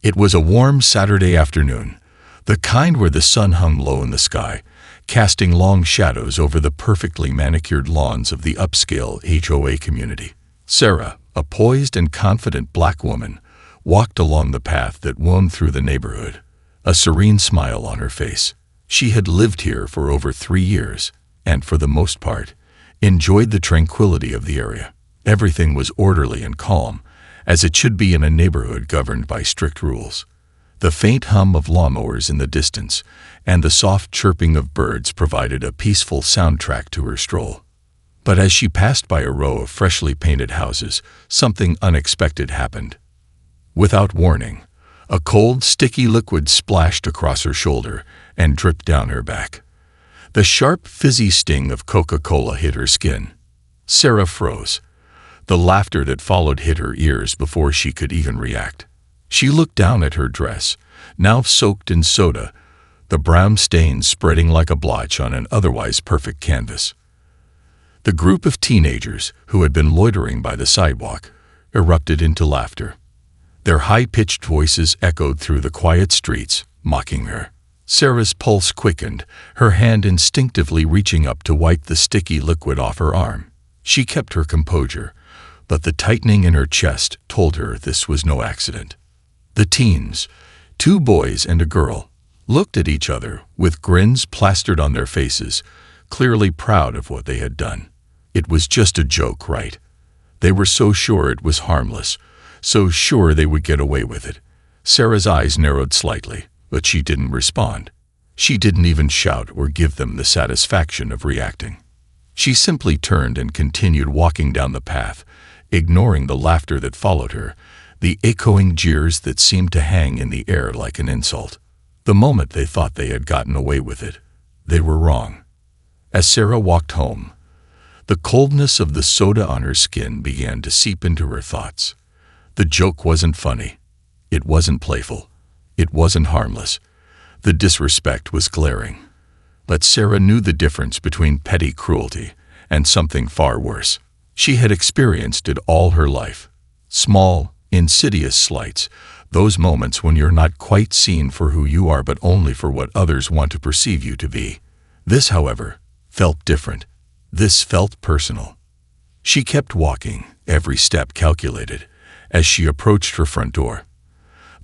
It was a warm Saturday afternoon, the kind where the sun hung low in the sky, casting long shadows over the perfectly manicured lawns of the upscale HOA community. Sarah, a poised and confident black woman, walked along the path that wound through the neighborhood, a serene smile on her face. She had lived here for over 3 years, and for the most part, enjoyed the tranquility of the area. Everything was orderly and calm, as it should be in a neighborhood governed by strict rules. The faint hum of lawnmowers in the distance and the soft chirping of birds provided a peaceful soundtrack to her stroll. But as she passed by a row of freshly painted houses, something unexpected happened. Without warning, a cold, sticky liquid splashed across her shoulder and dripped down her back. The sharp, fizzy sting of Coca-Cola hit her skin. Sarah froze. The laughter that followed hit her ears before she could even react. She looked down at her dress, now soaked in soda, the brown stains spreading like a blotch on an otherwise perfect canvas. The group of teenagers, who had been loitering by the sidewalk, erupted into laughter. Their high-pitched voices echoed through the quiet streets, mocking her. Sarah's pulse quickened, her hand instinctively reaching up to wipe the sticky liquid off her arm. She kept her composure, but the tightening in her chest told her this was no accident. The teens, 2 boys and a girl, looked at each other with grins plastered on their faces, clearly proud of what they had done. It was just a joke, right? They were so sure it was harmless, so sure they would get away with it. Sarah's eyes narrowed slightly, but she didn't respond. She didn't even shout or give them the satisfaction of reacting. She simply turned and continued walking down the path, ignoring the laughter that followed her, the echoing jeers that seemed to hang in the air like an insult. The moment they thought they had gotten away with it, they were wrong. As Sarah walked home, the coldness of the soda on her skin began to seep into her thoughts. The joke wasn't funny. It wasn't playful. It wasn't harmless. The disrespect was glaring. But Sarah knew the difference between petty cruelty and something far worse. She had experienced it all her life. Small, insidious slights, those moments when you're not quite seen for who you are but only for what others want to perceive you to be. This, however, felt different. This felt personal. She kept walking, every step calculated, as she approached her front door.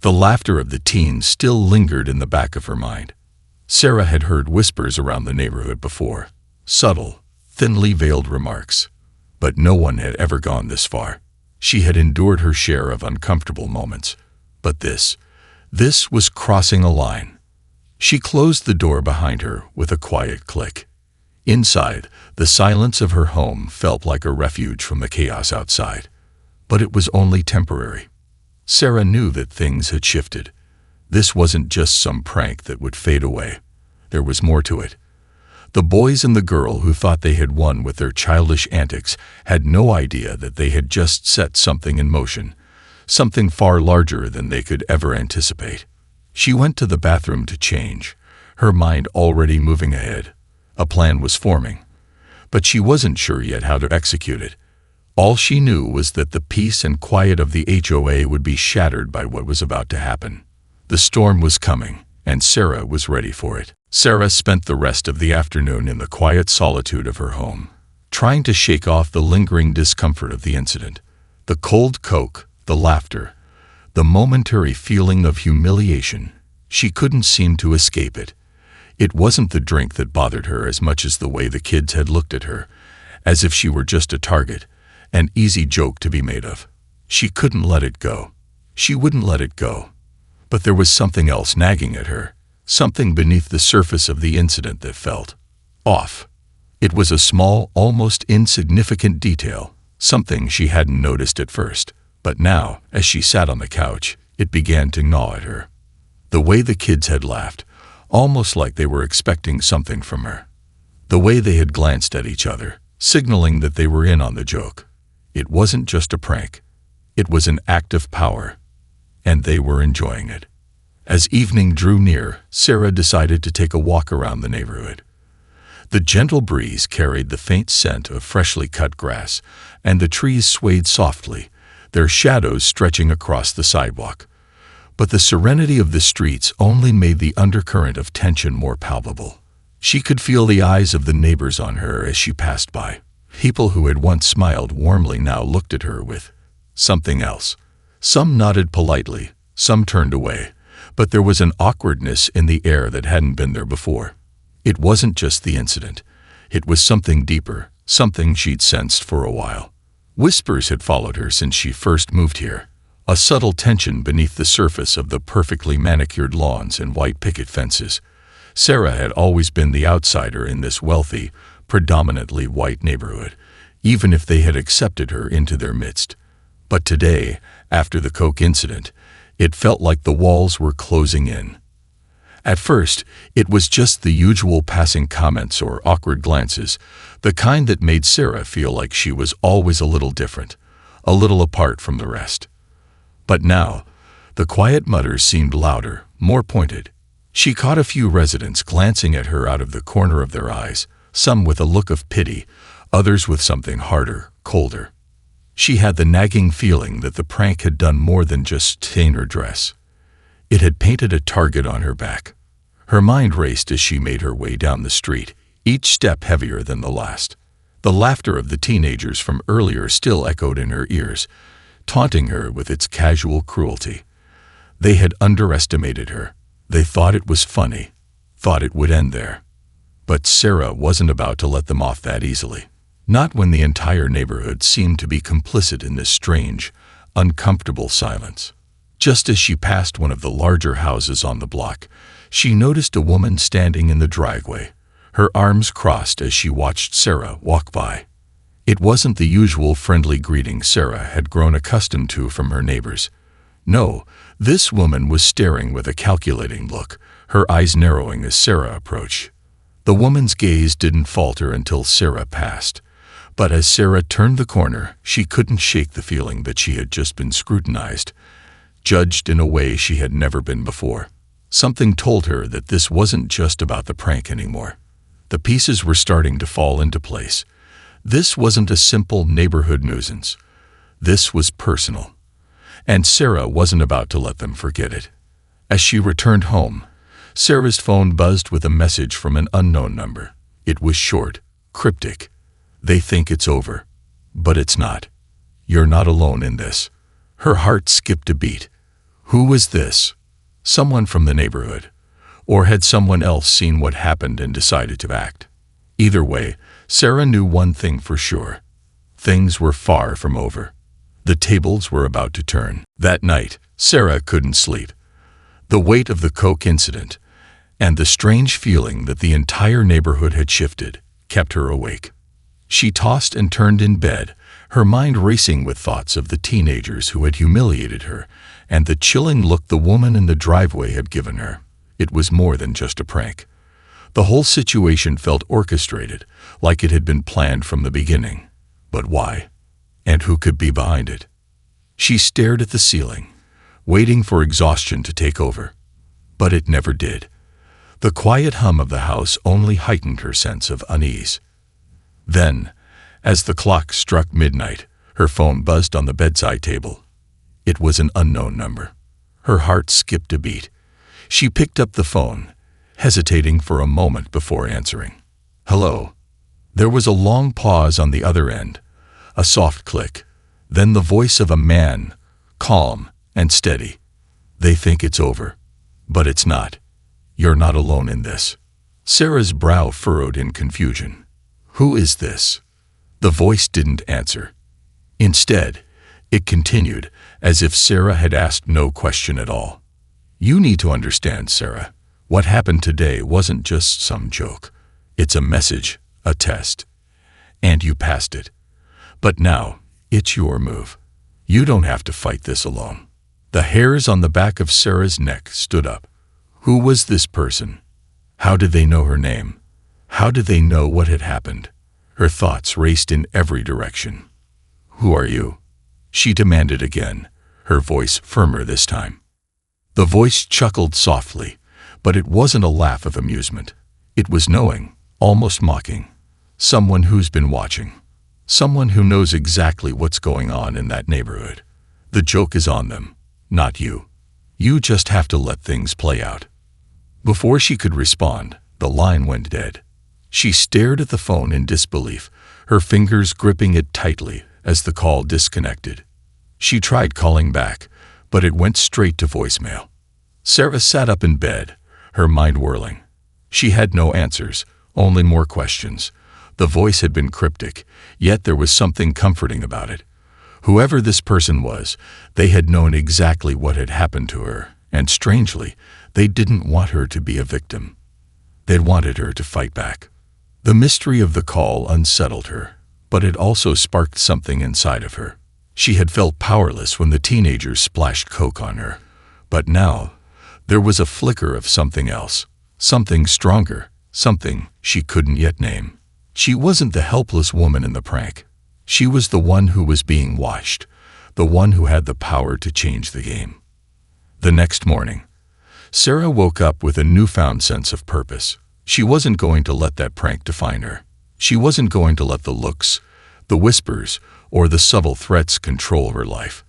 The laughter of the teens still lingered in the back of her mind. Sarah had heard whispers around the neighborhood before, subtle, thinly veiled remarks. But no one had ever gone this far. She had endured her share of uncomfortable moments. But this was crossing a line. She closed the door behind her with a quiet click. Inside, the silence of her home felt like a refuge from the chaos outside. But it was only temporary. Sarah knew that things had shifted. This wasn't just some prank that would fade away. There was more to it. The boys and the girl who thought they had won with their childish antics had no idea that they had just set something in motion, something far larger than they could ever anticipate. She went to the bathroom to change, her mind already moving ahead. A plan was forming, but she wasn't sure yet how to execute it. All she knew was that the peace and quiet of the HOA would be shattered by what was about to happen. The storm was coming, and Sarah was ready for it. Sarah spent the rest of the afternoon in the quiet solitude of her home, trying to shake off the lingering discomfort of the incident. The cold Coke, the laughter, the momentary feeling of humiliation. She couldn't seem to escape it. It wasn't the drink that bothered her as much as the way the kids had looked at her, as if she were just a target, an easy joke to be made of. She couldn't let it go. She wouldn't let it go. But there was something else nagging at her, something beneath the surface of the incident that felt off. It was a small, almost insignificant detail, something she hadn't noticed at first. But now, as she sat on the couch, it began to gnaw at her. The way the kids had laughed, almost like they were expecting something from her. The way they had glanced at each other, signaling that they were in on the joke. It wasn't just a prank. It was an act of power, and they were enjoying it. As evening drew near, Sarah decided to take a walk around the neighborhood. The gentle breeze carried the faint scent of freshly cut grass, and the trees swayed softly, their shadows stretching across the sidewalk. But the serenity of the streets only made the undercurrent of tension more palpable. She could feel the eyes of the neighbors on her as she passed by. People who had once smiled warmly now looked at her with something else. Some nodded politely, some turned away, but there was an awkwardness in the air that hadn't been there before. It wasn't just the incident. It was something deeper, something she'd sensed for a while. Whispers had followed her since she first moved here, a subtle tension beneath the surface of the perfectly manicured lawns and white picket fences. Sarah had always been the outsider in this wealthy, predominantly white neighborhood, even if they had accepted her into their midst. But today, after the Coke incident, it felt like the walls were closing in. At first, it was just the usual passing comments or awkward glances, the kind that made Sarah feel like she was always a little different, a little apart from the rest. But now, the quiet mutters seemed louder, more pointed. She caught a few residents glancing at her out of the corner of their eyes, some with a look of pity, others with something harder, colder. She had the nagging feeling that the prank had done more than just stain her dress. It had painted a target on her back. Her mind raced as she made her way down the street, each step heavier than the last. The laughter of the teenagers from earlier still echoed in her ears, taunting her with its casual cruelty. They had underestimated her. They thought it was funny, thought it would end there. But Sarah wasn't about to let them off that easily. Not when the entire neighborhood seemed to be complicit in this strange, uncomfortable silence. Just as she passed one of the larger houses on the block, she noticed a woman standing in the driveway, her arms crossed as she watched Sarah walk by. It wasn't the usual friendly greeting Sarah had grown accustomed to from her neighbors. No, this woman was staring with a calculating look, her eyes narrowing as Sarah approached. The woman's gaze didn't falter until Sarah passed. But as Sarah turned the corner, she couldn't shake the feeling that she had just been scrutinized, judged in a way she had never been before. Something told her that this wasn't just about the prank anymore. The pieces were starting to fall into place. This wasn't a simple neighborhood nuisance. This was personal. And Sarah wasn't about to let them forget it. As she returned home, Sarah's phone buzzed with a message from an unknown number. It was short, cryptic. They think it's over. But it's not. You're not alone in this. Her heart skipped a beat. Who was this? Someone from the neighborhood? Or had someone else seen what happened and decided to act? Either way, Sarah knew one thing for sure. Things were far from over. The tables were about to turn. That night, Sarah couldn't sleep. The weight of the Coke incident, and the strange feeling that the entire neighborhood had shifted, kept her awake. She tossed and turned in bed, her mind racing with thoughts of the teenagers who had humiliated her, and the chilling look the woman in the driveway had given her. It was more than just a prank. The whole situation felt orchestrated, like it had been planned from the beginning. But why? And who could be behind it? She stared at the ceiling, waiting for exhaustion to take over. But it never did. The quiet hum of the house only heightened her sense of unease. Then, as the clock struck midnight, her phone buzzed on the bedside table. It was an unknown number. Her heart skipped a beat. She picked up the phone, hesitating for a moment before answering. Hello. There was a long pause on the other end, a soft click, then the voice of a man, calm and steady. They think it's over, but it's not. You're not alone in this. Sarah's brow furrowed in confusion. Who is this? The voice didn't answer. Instead, it continued, as if Sarah had asked no question at all. You need to understand, Sarah. What happened today wasn't just some joke. It's a message, a test. And you passed it. But now, it's your move. You don't have to fight this alone. The hairs on the back of Sarah's neck stood up. Who was this person? How did they know her name? How did they know what had happened? Her thoughts raced in every direction. Who are you? She demanded again, her voice firmer this time. The voice chuckled softly, but it wasn't a laugh of amusement. It was knowing, almost mocking. Someone who's been watching. Someone who knows exactly what's going on in that neighborhood. The joke is on them, not you. You just have to let things play out." Before she could respond, the line went dead. She stared at the phone in disbelief, her fingers gripping it tightly as the call disconnected. She tried calling back, but it went straight to voicemail. Sarah sat up in bed, her mind whirling. She had no answers, only more questions. The voice had been cryptic, yet there was something comforting about it. Whoever this person was, they had known exactly what had happened to her, and strangely, they didn't want her to be a victim. They'd wanted her to fight back. The mystery of the call unsettled her, but it also sparked something inside of her. She had felt powerless when the teenagers splashed coke on her, but now there was a flicker of something else, something stronger, something she couldn't yet name. She wasn't the helpless woman in the prank. She was the one who was being watched, the one who had the power to change the game. The next morning, Sarah woke up with a newfound sense of purpose. She wasn't going to let that prank define her. She wasn't going to let the looks, the whispers, or the subtle threats control her life.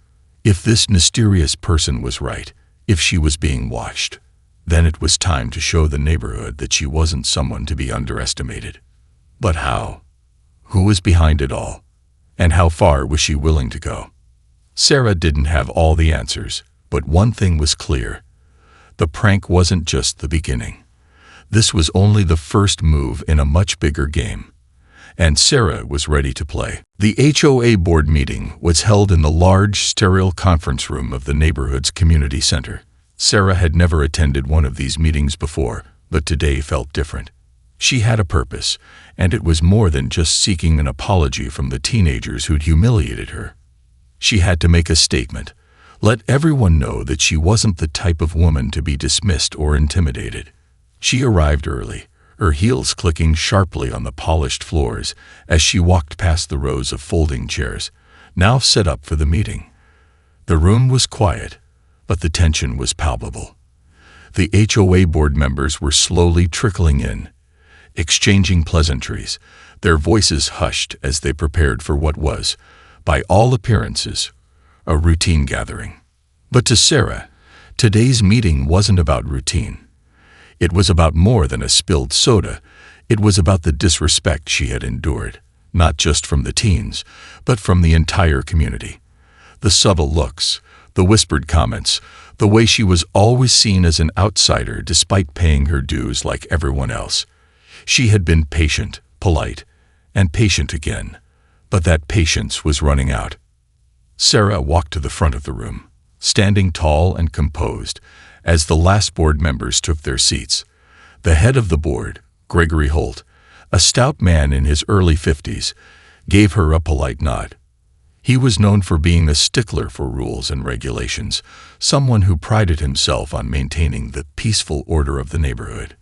If this mysterious person was right, if she was being watched, then it was time to show the neighborhood that she wasn't someone to be underestimated. But how? Who was behind it all? And how far was she willing to go? Sarah didn't have all the answers, but one thing was clear. The prank wasn't just the beginning. This was only the first move in a much bigger game. And Sarah was ready to play. The HOA board meeting was held in the large, sterile conference room of the neighborhood's community center. Sarah had never attended one of these meetings before, but today felt different. She had a purpose, and it was more than just seeking an apology from the teenagers who'd humiliated her. She had to make a statement, let everyone know that she wasn't the type of woman to be dismissed or intimidated. She arrived early, her heels clicking sharply on the polished floors as she walked past the rows of folding chairs, now set up for the meeting. The room was quiet, but the tension was palpable. The HOA board members were slowly trickling in, exchanging pleasantries, their voices hushed as they prepared for what was, by all appearances, a routine gathering. But to Sarah, today's meeting wasn't about routine. It was about more than a spilled soda. It was about the disrespect she had endured, not just from the teens, but from the entire community. The subtle looks, the whispered comments, the way she was always seen as an outsider despite paying her dues like everyone else. She had been patient, polite, and patient again, but that patience was running out. Sarah walked to the front of the room, standing tall and composed, as the last board members took their seats. The head of the board, Gregory Holt, a stout man in his early 50s, gave her a polite nod. He was known for being a stickler for rules and regulations, someone who prided himself on maintaining the peaceful order of the neighborhood.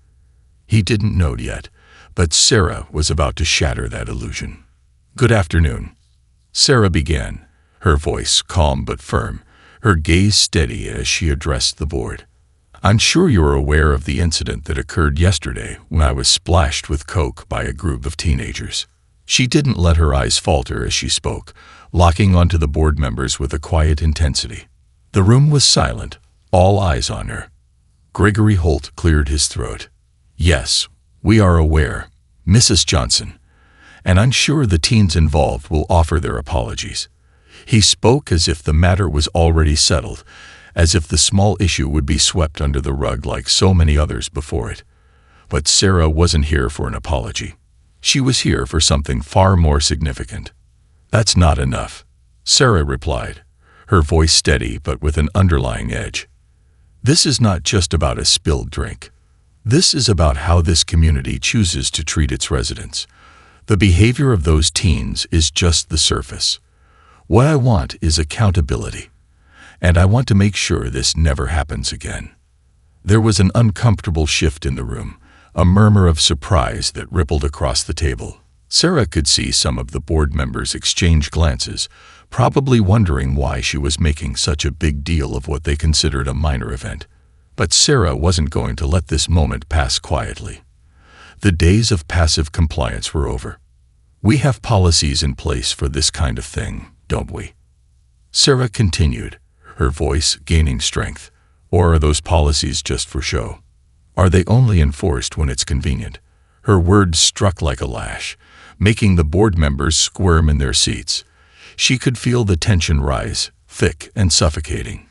He didn't know yet, but Sarah was about to shatter that illusion. "Good afternoon," Sarah began, her voice calm but firm, her gaze steady as she addressed the board. "I'm sure you're aware of the incident that occurred yesterday when I was splashed with coke by a group of teenagers." She didn't let her eyes falter as she spoke, locking onto the board members with a quiet intensity. The room was silent, all eyes on her. Gregory Holt cleared his throat. "Yes, we are aware, Mrs. Johnson, and I'm sure the teens involved will offer their apologies." He spoke as if the matter was already settled, as if the small issue would be swept under the rug like so many others before it. But Sarah wasn't here for an apology. She was here for something far more significant. "That's not enough," Sarah replied, her voice steady but with an underlying edge. "This is not just about a spilled drink. This is about how this community chooses to treat its residents. The behavior of those teens is just the surface. What I want is accountability, and I want to make sure this never happens again." There was an uncomfortable shift in the room, a murmur of surprise that rippled across the table. Sarah could see some of the board members exchange glances, probably wondering why she was making such a big deal of what they considered a minor event. But Sarah wasn't going to let this moment pass quietly. The days of passive compliance were over. "We have policies in place for this kind of thing, don't we?" Sarah continued, her voice gaining strength. Or are those policies just for show? Are they only enforced when it's convenient? Her words struck like a lash, making the board members squirm in their seats. She could feel the tension rise, thick and suffocating.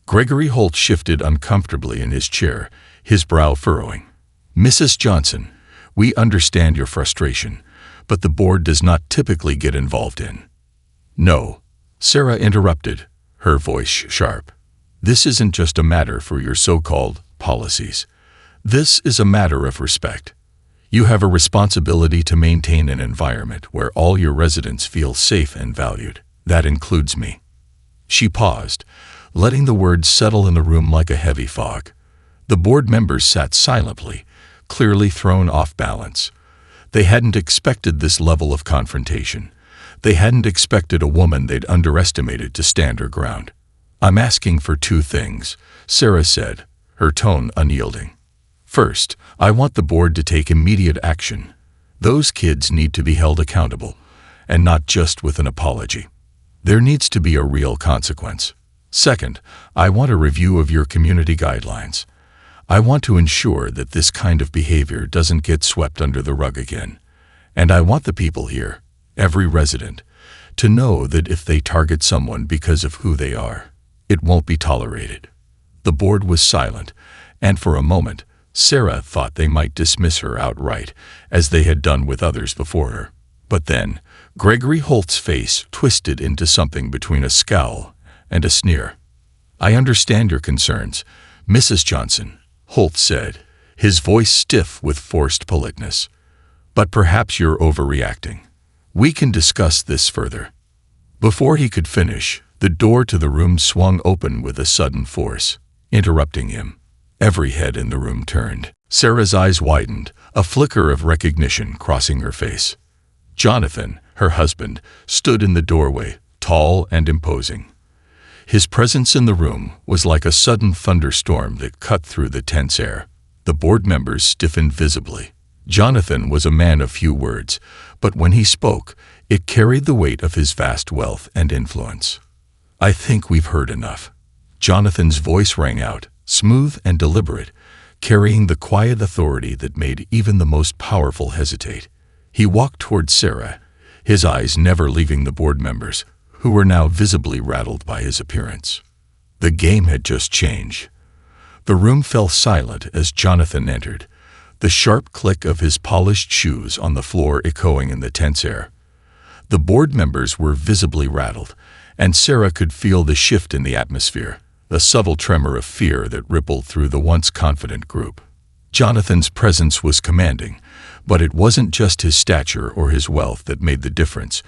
Gregory Holt shifted uncomfortably in his chair, his brow furrowing. "Mrs. Johnson, we understand your frustration, but the board does not typically get involved in." "No," Sarah interrupted, her voice sharp. "This isn't just a matter for your so-called policies. This is a matter of respect. You have a responsibility to maintain an environment where all your residents feel safe and valued. That includes me." She paused, letting the words settle in the room like a heavy fog. The board members sat silently, clearly thrown off balance. They hadn't expected this level of confrontation. They hadn't expected a woman they'd underestimated to stand her ground. "I'm asking for two things," Sarah said, her tone unyielding. "First, I want the board to take immediate action. Those kids need to be held accountable, and not just with an apology. There needs to be a real consequence. Second, I want a review of your community guidelines. I want to ensure that this kind of behavior doesn't get swept under the rug again. And I want the people here, every resident, to know that if they target someone because of who they are, it won't be tolerated." The board was silent, and for a moment, Sarah thought they might dismiss her outright, as they had done with others before her. But then, Gregory Holt's face twisted into something between a scowl and a sneer. "I understand your concerns, Mrs. Johnson," Holt said, his voice stiff with forced politeness. "But perhaps you're overreacting. We can discuss this further." Before he could finish, the door to the room swung open with a sudden force, interrupting him. Every head in the room turned. Sarah's eyes widened, a flicker of recognition crossing her face. Jonathan, her husband, stood in the doorway, tall and imposing. His presence in the room was like a sudden thunderstorm that cut through the tense air. The board members stiffened visibly. Jonathan was a man of few words, but when he spoke, it carried the weight of his vast wealth and influence. "I think we've heard enough." Jonathan's voice rang out, smooth and deliberate, carrying the quiet authority that made even the most powerful hesitate. He walked toward Sarah, his eyes never leaving the board members, who were now visibly rattled by his appearance. The game had just changed. The room fell silent as Jonathan entered, the sharp click of his polished shoes on the floor echoing in the tense air. The board members were visibly rattled, and Sarah could feel the shift in the atmosphere, a subtle tremor of fear that rippled through the once confident group. Jonathan's presence was commanding, but it wasn't just his stature or his wealth that made the difference.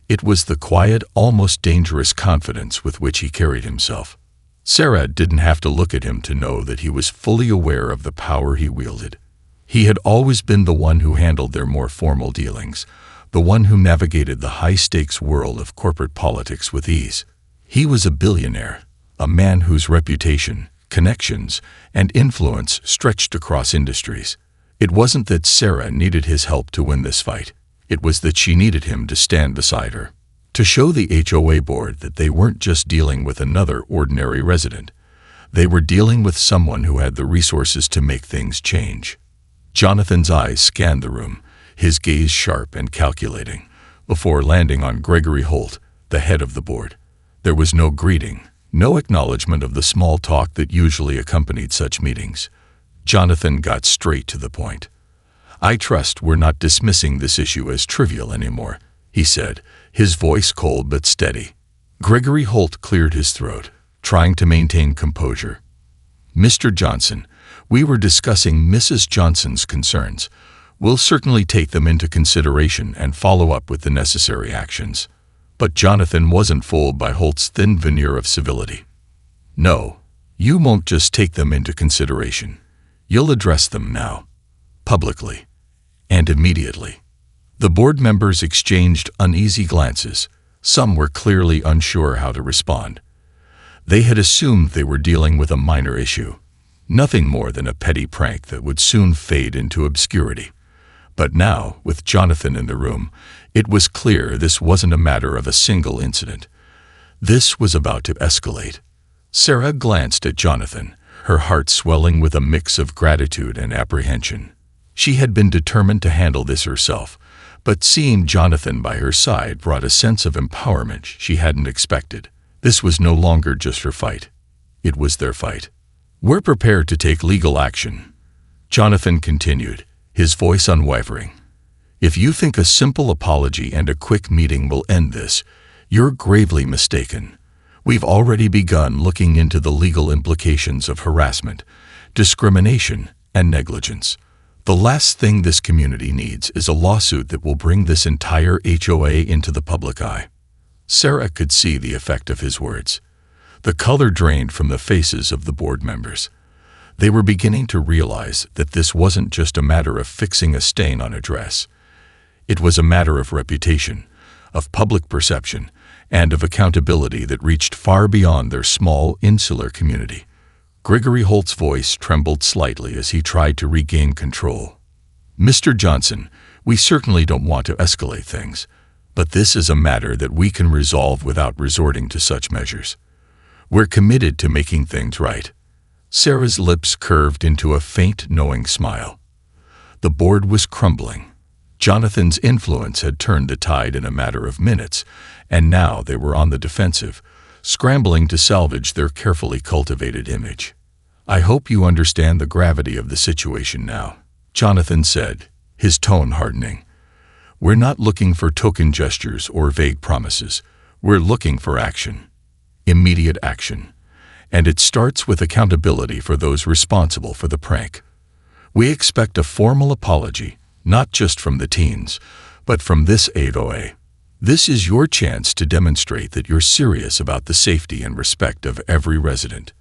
It was the quiet, almost dangerous confidence with which he carried himself. Sarah didn't have to look at him to know that he was fully aware of the power he wielded. He had always been the one who handled their more formal dealings, the one who navigated the high-stakes world of corporate politics with ease. He was a billionaire, a man whose reputation, connections, and influence stretched across industries. It wasn't that Sarah needed his help to win this fight. It was that she needed him to stand beside her, to show the HOA board that they weren't just dealing with another ordinary resident. They were dealing with someone who had the resources to make things change. Jonathan's eyes scanned the room, his gaze sharp and calculating, before landing on Gregory Holt, the head of the board. There was no greeting, no acknowledgement of the small talk that usually accompanied such meetings. Jonathan got straight to the point. "I trust we're not dismissing this issue as trivial anymore," he said, his voice cold but steady. Gregory Holt cleared his throat, trying to maintain composure. "Mr. Johnson, we were discussing Mrs. Johnson's concerns. We'll certainly take them into consideration and follow up with the necessary actions." But Jonathan wasn't fooled by Holt's thin veneer of civility. "No, you won't just take them into consideration. You'll address them now, publicly, and immediately." The board members exchanged uneasy glances. Some were clearly unsure how to respond. They had assumed they were dealing with a minor issue, nothing more than a petty prank that would soon fade into obscurity. But now, with Jonathan in the room, it was clear this wasn't a matter of a single incident. This was about to escalate. Sarah glanced at Jonathan, her heart swelling with a mix of gratitude and apprehension. She had been determined to handle this herself, but seeing Jonathan by her side brought a sense of empowerment she hadn't expected. This was no longer just her fight. It was their fight. "We're prepared to take legal action," Jonathan continued, his voice unwavering. "If you think a simple apology and a quick meeting will end this, you're gravely mistaken. We've already begun looking into the legal implications of harassment, discrimination, and negligence. The last thing this community needs is a lawsuit that will bring this entire HOA into the public eye." Sarah could see the effect of his words. The color drained from the faces of the board members. They were beginning to realize that this wasn't just a matter of fixing a stain on a dress. It was a matter of reputation, of public perception, and of accountability that reached far beyond their small, insular community. Gregory Holt's voice trembled slightly as he tried to regain control. "Mr. Johnson, we certainly don't want to escalate things, but this is a matter that we can resolve without resorting to such measures. We're committed to making things right." Sarah's lips curved into a faint, knowing smile. The board was crumbling. Jonathan's influence had turned the tide in a matter of minutes, and now they were on the defensive, scrambling to salvage their carefully cultivated image. "I hope you understand the gravity of the situation now," Jonathan said, his tone hardening. "We're not looking for token gestures or vague promises. We're looking for action. Immediate action. And it starts with accountability for those responsible for the prank. We expect a formal apology, not just from the teens, but from this HOA. This is your chance to demonstrate that you're serious about the safety and respect of every resident."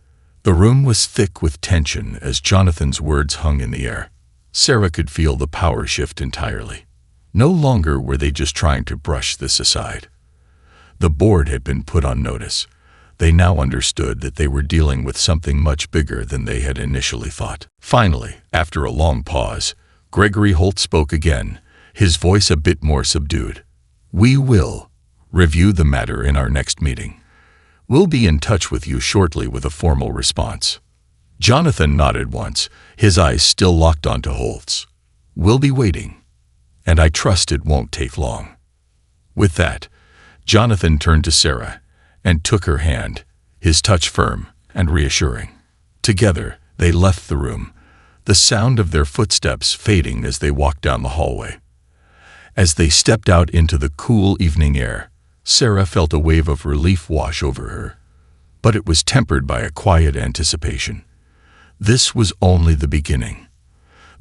The room was thick with tension as Jonathan's words hung in the air. Sarah could feel the power shift entirely. No longer were they just trying to brush this aside. The board had been put on notice. They now understood that they were dealing with something much bigger than they had initially thought. Finally, after a long pause, Gregory Holt spoke again, his voice a bit more subdued. "We will review the matter in our next meeting. We'll be in touch with you shortly with a formal response." Jonathan nodded once, his eyes still locked onto Holt's. "We'll be waiting, and I trust it won't take long." With that, Jonathan turned to Sarah and took her hand, his touch firm and reassuring. Together, they left the room, the sound of their footsteps fading as they walked down the hallway. As they stepped out into the cool evening air, Sarah felt a wave of relief wash over her, but it was tempered by a quiet anticipation. This was only the beginning.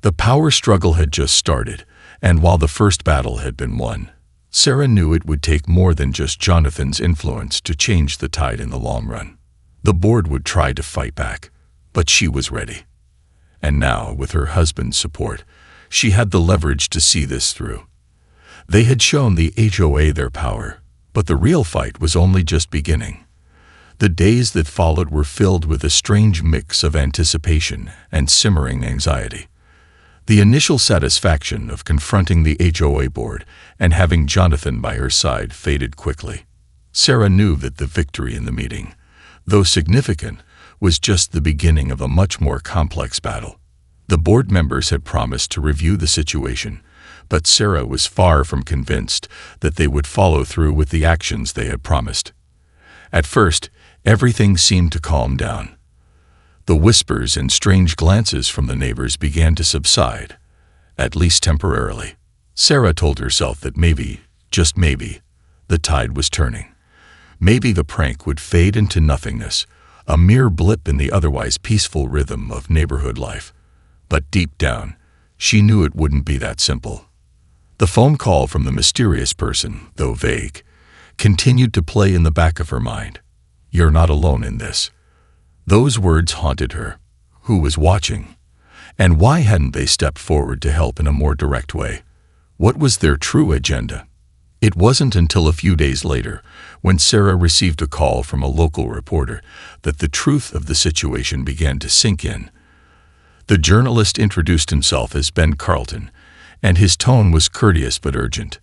The power struggle had just started, and while the first battle had been won, Sarah knew it would take more than just Jonathan's influence to change the tide in the long run. The board would try to fight back, but she was ready. And now, with her husband's support, she had the leverage to see this through. They had shown the HOA their power, but the real fight was only just beginning. The days that followed were filled with a strange mix of anticipation and simmering anxiety. The initial satisfaction of confronting the HOA board and having Jonathan by her side faded quickly. Sarah knew that the victory in the meeting, though significant, was just the beginning of a much more complex battle. The board members had promised to review the situation, but Sarah was far from convinced that they would follow through with the actions they had promised. At first, everything seemed to calm down. The whispers and strange glances from the neighbors began to subside, at least temporarily. Sarah told herself that maybe, just maybe, the tide was turning. Maybe the prank would fade into nothingness, a mere blip in the otherwise peaceful rhythm of neighborhood life. But deep down, she knew it wouldn't be that simple. The phone call from the mysterious person, though vague, continued to play in the back of her mind. "You're not alone in this." Those words haunted her. Who was watching? And why hadn't they stepped forward to help in a more direct way? What was their true agenda? It wasn't until a few days later, when Sarah received a call from a local reporter, that the truth of the situation began to sink in. The journalist introduced himself as Ben Carlton, and his tone was courteous but urgent.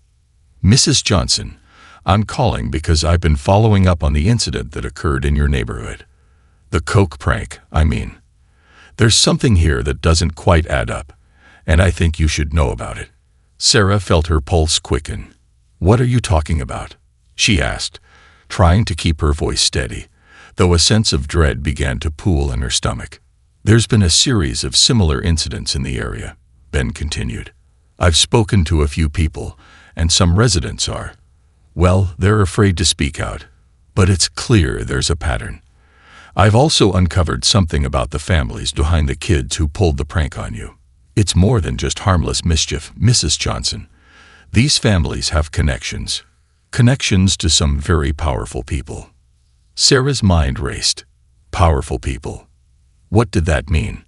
"Mrs. Johnson, I'm calling because I've been following up on the incident that occurred in your neighborhood. The Coke prank, I mean. There's something here that doesn't quite add up, and I think you should know about it." Sarah felt her pulse quicken. "What are you talking about?" she asked, trying to keep her voice steady, though a sense of dread began to pool in her stomach. "There's been a series of similar incidents in the area," Ben continued. "I've spoken to a few people, and some residents are, well, they're afraid to speak out, but it's clear there's a pattern. I've also uncovered something about the families behind the kids who pulled the prank on you. It's more than just harmless mischief, Mrs. Johnson. These families have connections to some very powerful people." Sarah's mind raced. Powerful people. What did that mean?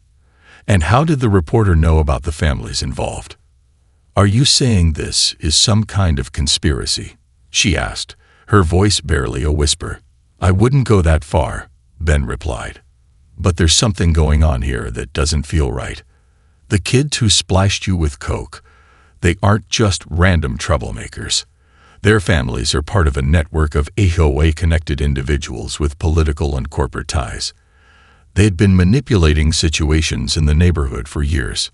And how did the reporter know about the families involved? "Are you saying this is some kind of conspiracy?" she asked, her voice barely a whisper. "I wouldn't go that far," Ben replied. "But there's something going on here that doesn't feel right. The kids who splashed you with coke, they aren't just random troublemakers. Their families are part of a network of HOA-connected individuals with political and corporate ties. They'd been manipulating situations in the neighborhood for years."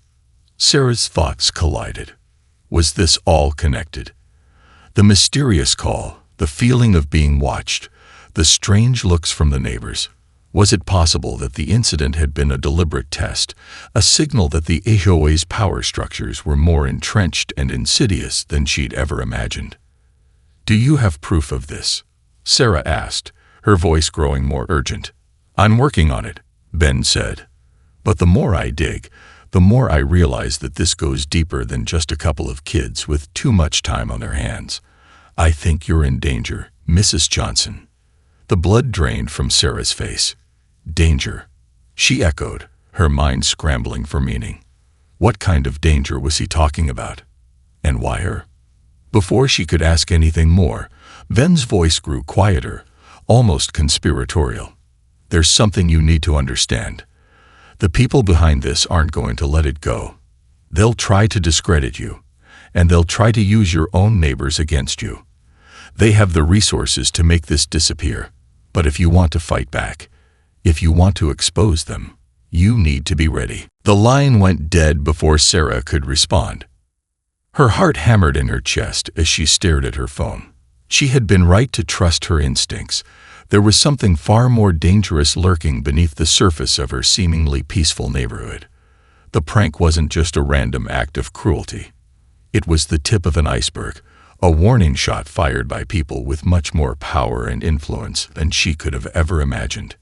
Sarah's thoughts collided. Was this all connected? The mysterious call, the feeling of being watched, the strange looks from the neighbors. Was it possible that the incident had been a deliberate test, a signal that the HOA's power structures were more entrenched and insidious than she'd ever imagined? "Do you have proof of this?" Sarah asked, her voice growing more urgent. "I'm working on it," Ben said. "But the more I dig, the more I realize that this goes deeper than just a couple of kids with too much time on their hands. I think you're in danger, Mrs. Johnson." The blood drained from Sarah's face. "Danger," she echoed, her mind scrambling for meaning. What kind of danger was he talking about? And why her? Before she could ask anything more, Ben's voice grew quieter, almost conspiratorial. "There's something you need to understand. The people behind this aren't going to let it go. They'll try to discredit you, and they'll try to use your own neighbors against you. They have the resources to make this disappear, but if you want to fight back, if you want to expose them, you need to be ready." The line went dead before Sarah could respond. Her heart hammered in her chest as she stared at her phone. She had been right to trust her instincts. There was something far more dangerous lurking beneath the surface of her seemingly peaceful neighborhood. The prank wasn't just a random act of cruelty. It was the tip of an iceberg, a warning shot fired by people with much more power and influence than she could have ever imagined.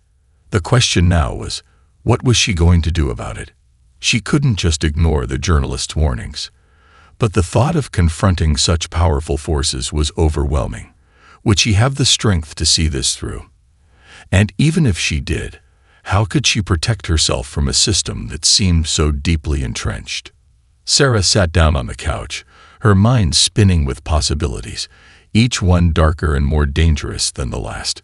The question now was, what was she going to do about it? She couldn't just ignore the journalist's warnings. But the thought of confronting such powerful forces was overwhelming. Would she have the strength to see this through? And even if she did, how could she protect herself from a system that seemed so deeply entrenched? Sarah sat down on the couch, her mind spinning with possibilities, each one darker and more dangerous than the last.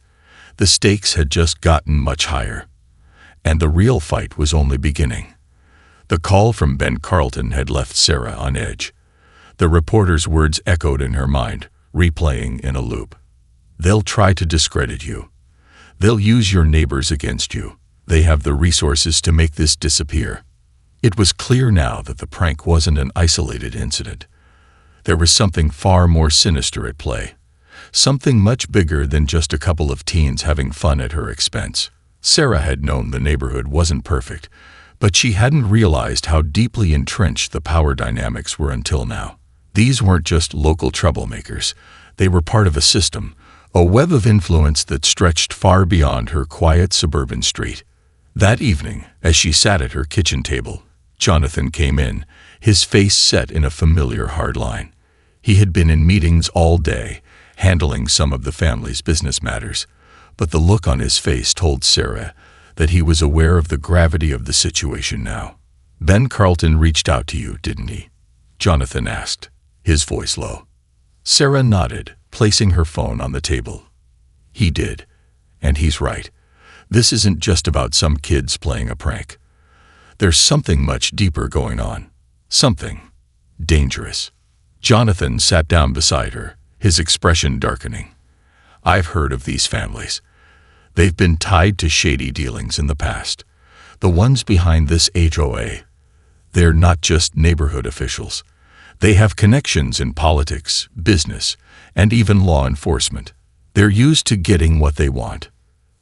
The stakes had just gotten much higher, and the real fight was only beginning. The call from Ben Carlton had left Sarah on edge. The reporter's words echoed in her mind, replaying in a loop. "They'll try to discredit you. They'll use your neighbors against you. They have the resources to make this disappear." It was clear now that the prank wasn't an isolated incident. There was something far more sinister at play. Something much bigger than just a couple of teens having fun at her expense. Sarah had known the neighborhood wasn't perfect, but she hadn't realized how deeply entrenched the power dynamics were until now. These weren't just local troublemakers. They were part of a system, a web of influence that stretched far beyond her quiet suburban street. That evening, as she sat at her kitchen table, Jonathan came in, his face set in a familiar hard line. He had been in meetings all day, handling some of the family's business matters, but the look on his face told Sarah that he was aware of the gravity of the situation now. "Ben Carlton reached out to you, didn't he?" Jonathan asked, his voice low. Sarah nodded, placing her phone on the table. "He did, and he's right. This isn't just about some kids playing a prank. There's something much deeper going on. Something dangerous." Jonathan sat down beside her, his expression darkening. "I've heard of these families. They've been tied to shady dealings in the past. The ones behind this HOA. They're not just neighborhood officials. They have connections in politics, business, and even law enforcement. They're used to getting what they want.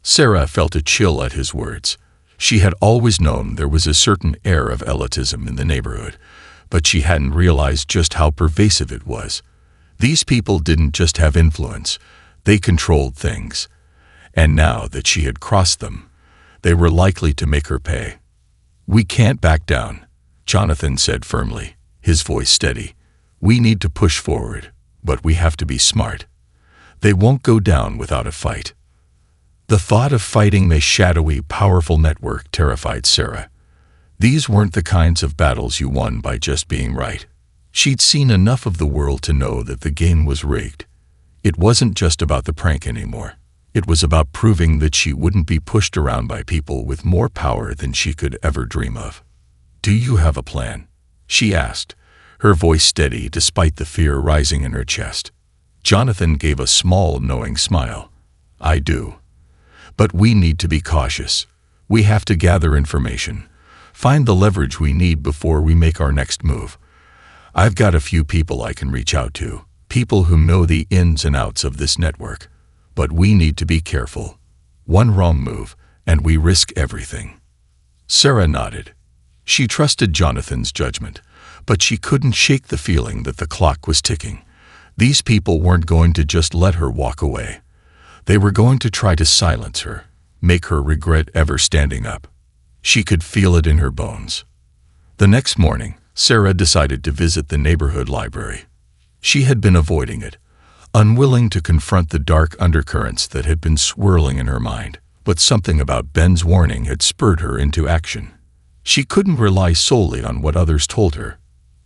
Sarah felt a chill at his words. She had always known there was a certain air of elitism in the neighborhood, but she hadn't realized just how pervasive it was. These people didn't just have influence, they controlled things. And now that she had crossed them, they were likely to make her pay. "We can't back down," Jonathan said firmly, his voice steady. "We need to push forward, but we have to be smart. They won't go down without a fight." The thought of fighting a shadowy, powerful network terrified Sarah. These weren't the kinds of battles you won by just being right. She'd seen enough of the world to know that the game was rigged. It wasn't just about the prank anymore. It was about proving that she wouldn't be pushed around by people with more power than she could ever dream of. "Do you have a plan?" she asked, her voice steady despite the fear rising in her chest. Jonathan gave a small, knowing smile. "I do. But we need to be cautious. We have to gather information, find the leverage we need before we make our next move. I've got a few people I can reach out to, people who know the ins and outs of this network. But we need to be careful. One wrong move, and we risk everything." Sarah nodded. She trusted Jonathan's judgment, but she couldn't shake the feeling that the clock was ticking. These people weren't going to just let her walk away. They were going to try to silence her, make her regret ever standing up. She could feel it in her bones. The next morning, Sarah decided to visit the neighborhood library. She had been avoiding it, unwilling to confront the dark undercurrents that had been swirling in her mind, but something about Ben's warning had spurred her into action. She couldn't rely solely on what others told her.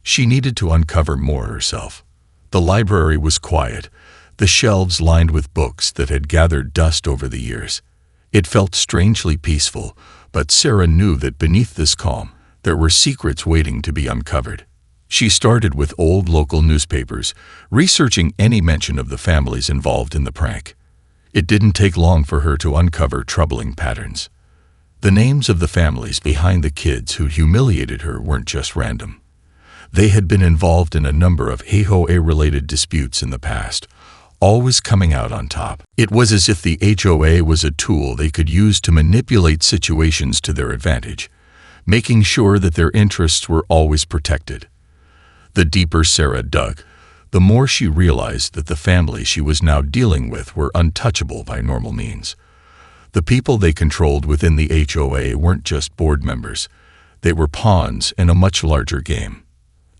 She needed to uncover more herself. The library was quiet, the shelves lined with books that had gathered dust over the years. It felt strangely peaceful, but Sarah knew that beneath this calm, there were secrets waiting to be uncovered. She started with old local newspapers, researching any mention of the families involved in the prank. It didn't take long for her to uncover troubling patterns. The names of the families behind the kids who humiliated her weren't just random. They had been involved in a number of HOA-related disputes in the past, always coming out on top. It was as if the HOA was a tool they could use to manipulate situations to their advantage, making sure that their interests were always protected. The deeper Sarah dug, the more she realized that the families she was now dealing with were untouchable by normal means. The people they controlled within the HOA weren't just board members. They were pawns in a much larger game.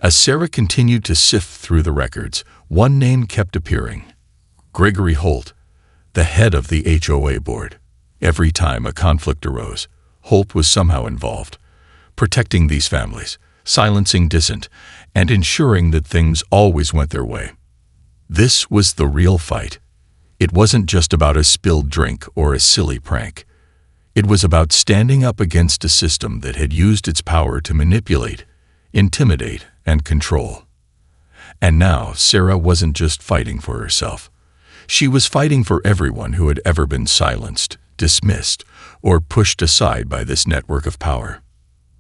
As Sarah continued to sift through the records, one name kept appearing. Gregory Holt, the head of the HOA board. Every time a conflict arose, Holt was somehow involved, protecting these families, silencing dissent, and ensuring that things always went their way. This was the real fight. It wasn't just about a spilled drink or a silly prank. It was about standing up against a system that had used its power to manipulate, intimidate, and control. And now Sarah wasn't just fighting for herself. She was fighting for everyone who had ever been silenced, dismissed, or pushed aside by this network of power.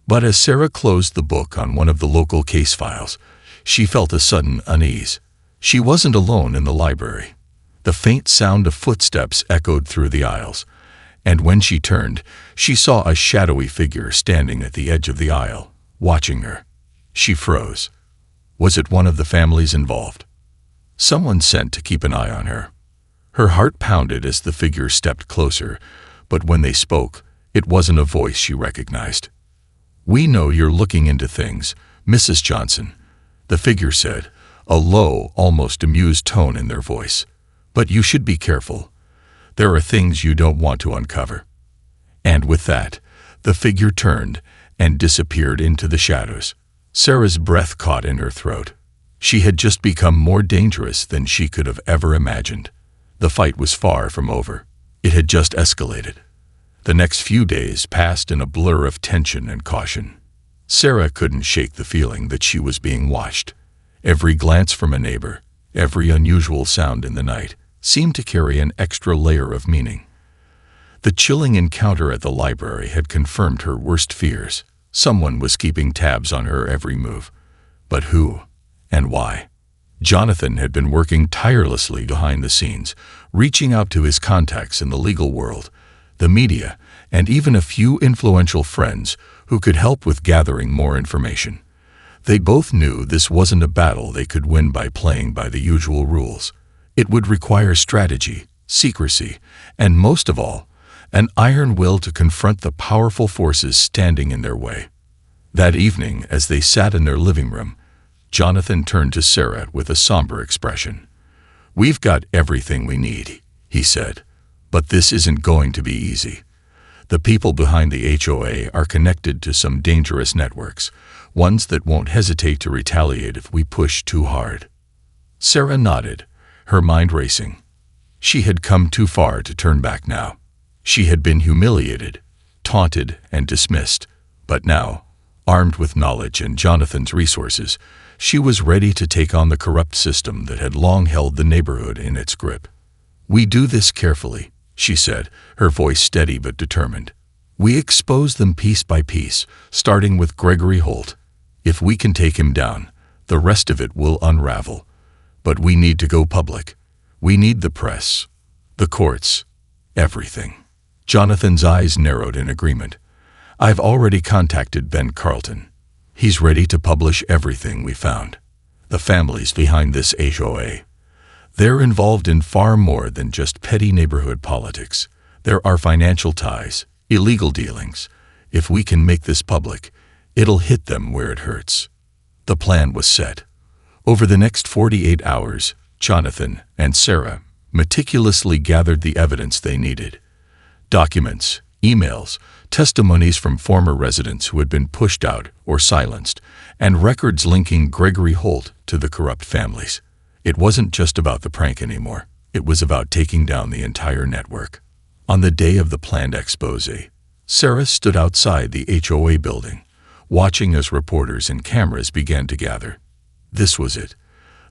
But as Sarah closed the book on one of the local case files, she felt a sudden unease. She wasn't alone in the library. The faint sound of footsteps echoed through the aisles, and when she turned, she saw a shadowy figure standing at the edge of the aisle, watching her. She froze. Was it one of the families involved? Someone sent to keep an eye on her. Her heart pounded as the figure stepped closer, but when they spoke, it wasn't a voice she recognized. "We know you're looking into things, Mrs. Johnson," the figure said, a low, almost amused tone in their voice. "But you should be careful. There are things you don't want to uncover." And with that, the figure turned and disappeared into the shadows. Sarah's breath caught in her throat. She had just become more dangerous than she could have ever imagined. The fight was far from over. It had just escalated. The next few days passed in a blur of tension and caution. Sarah couldn't shake the feeling that she was being watched. Every glance from a neighbor, every unusual sound in the night, seemed to carry an extra layer of meaning. The chilling encounter at the library had confirmed her worst fears. Someone was keeping tabs on her every move. But who and why? Jonathan had been working tirelessly behind the scenes, reaching out to his contacts in the legal world, the media, and even a few influential friends who could help with gathering more information. They both knew this wasn't a battle they could win by playing by the usual rules. It would require strategy, secrecy, and most of all, an iron will to confront the powerful forces standing in their way. That evening, as they sat in their living room, Jonathan turned to Sarah with a somber expression. "We've got everything we need," he said, "but this isn't going to be easy. The people behind the HOA are connected to some dangerous networks, ones that won't hesitate to retaliate if we push too hard." Sarah nodded, her mind racing. She had come too far to turn back now. She had been humiliated, taunted, and dismissed, but now, armed with knowledge and Jonathan's resources, she was ready to take on the corrupt system that had long held the neighborhood in its grip. "We do this carefully," she said, her voice steady but determined. "We expose them piece by piece, starting with Gregory Holt. If we can take him down, the rest of it will unravel. But we need to go public. We need the press, the courts, everything." Jonathan's eyes narrowed in agreement. "I've already contacted Ben Carlton. He's ready to publish everything we found. The families behind this HOA. They're involved in far more than just petty neighborhood politics. There are financial ties, illegal dealings. If we can make this public, it'll hit them where it hurts." The plan was set. Over the next 48 hours, Jonathan and Sarah meticulously gathered the evidence they needed. Documents, emails, testimonies from former residents who had been pushed out or silenced, and records linking Gregory Holt to the corrupt families. It wasn't just about the prank anymore. It was about taking down the entire network. On the day of the planned expose, Sarah stood outside the HOA building, watching as reporters and cameras began to gather. This was it,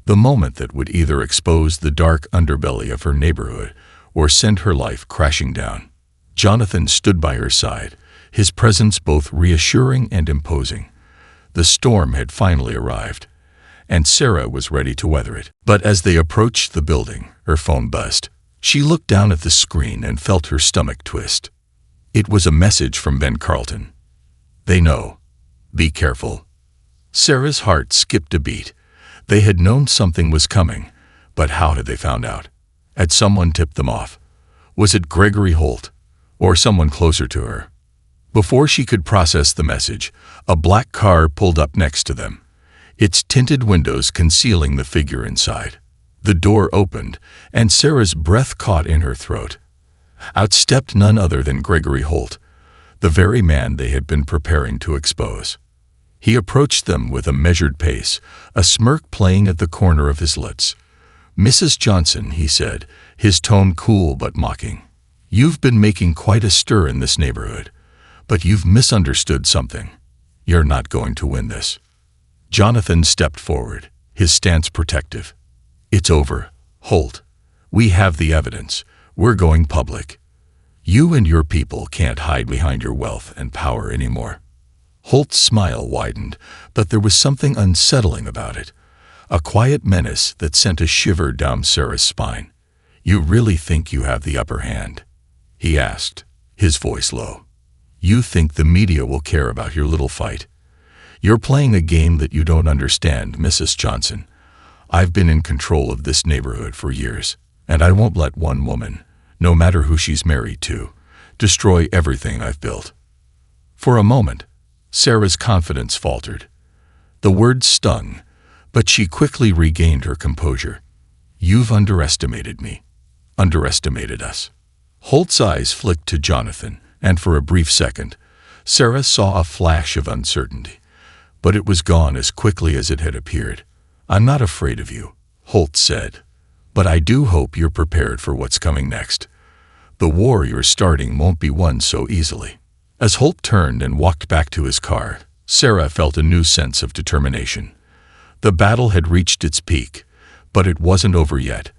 the moment that would either expose the dark underbelly of her neighborhood or send her life crashing down. Jonathan stood by her side, his presence both reassuring and imposing. The storm had finally arrived, and Sarah was ready to weather it. But as they approached the building, her phone buzzed. She looked down at the screen and felt her stomach twist. It was a message from Ben Carlton. "They know. Be careful." Sarah's heart skipped a beat. They had known something was coming, but how had they found out? Had someone tipped them off? Was it Gregory Holt, or someone closer to her? Before she could process the message, a black car pulled up next to them, its tinted windows concealing the figure inside. The door opened, and Sarah's breath caught in her throat. Out stepped none other than Gregory Holt, the very man they had been preparing to expose. He approached them with a measured pace, a smirk playing at the corner of his lips. "Mrs. Johnson," he said, his tone cool but mocking, "you've been making quite a stir in this neighborhood, but you've misunderstood something. You're not going to win this." Jonathan stepped forward, his stance protective. "It's over, Holt. We have the evidence. We're going public. You and your people can't hide behind your wealth and power anymore." Holt's smile widened, but there was something unsettling about it, a quiet menace that sent a shiver down Sarah's spine. "You really think you have the upper hand?" he asked, his voice low. "You think the media will care about your little fight? You're playing a game that you don't understand, Mrs. Johnson. I've been in control of this neighborhood for years, and I won't let one woman, no matter who she's married to, destroy everything I've built." For a moment, Sarah's confidence faltered. The words stung, but she quickly regained her composure. "You've underestimated me, underestimated us." Holt's eyes flicked to Jonathan, and for a brief second, Sarah saw a flash of uncertainty, but it was gone as quickly as it had appeared. "I'm not afraid of you," Holt said, "but I do hope you're prepared for what's coming next. The war you're starting won't be won so easily." As Holt turned and walked back to his car, Sarah felt a new sense of determination. The battle had reached its peak, but it wasn't over yet.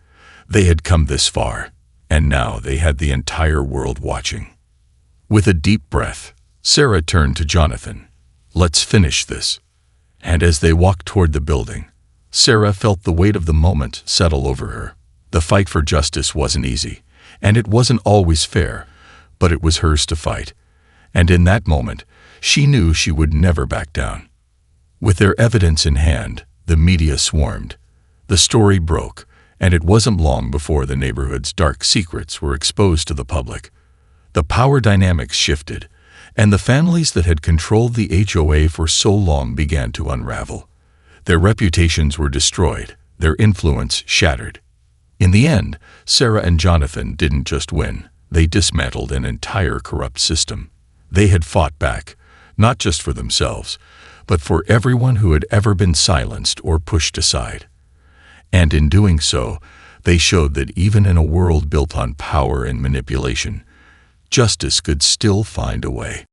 They had come this far, and now they had the entire world watching. With a deep breath, Sarah turned to Jonathan. "Let's finish this." And as they walked toward the building, Sarah felt the weight of the moment settle over her. The fight for justice wasn't easy, and it wasn't always fair, but it was hers to fight. And in that moment, she knew she would never back down. With their evidence in hand, the media swarmed. The story broke, and it wasn't long before the neighborhood's dark secrets were exposed to the public. The power dynamics shifted, and the families that had controlled the HOA for so long began to unravel. Their reputations were destroyed, their influence shattered. In the end, Sarah and Jonathan didn't just win, they dismantled an entire corrupt system. They had fought back, not just for themselves, but for everyone who had ever been silenced or pushed aside. And in doing so, they showed that even in a world built on power and manipulation, justice could still find a way.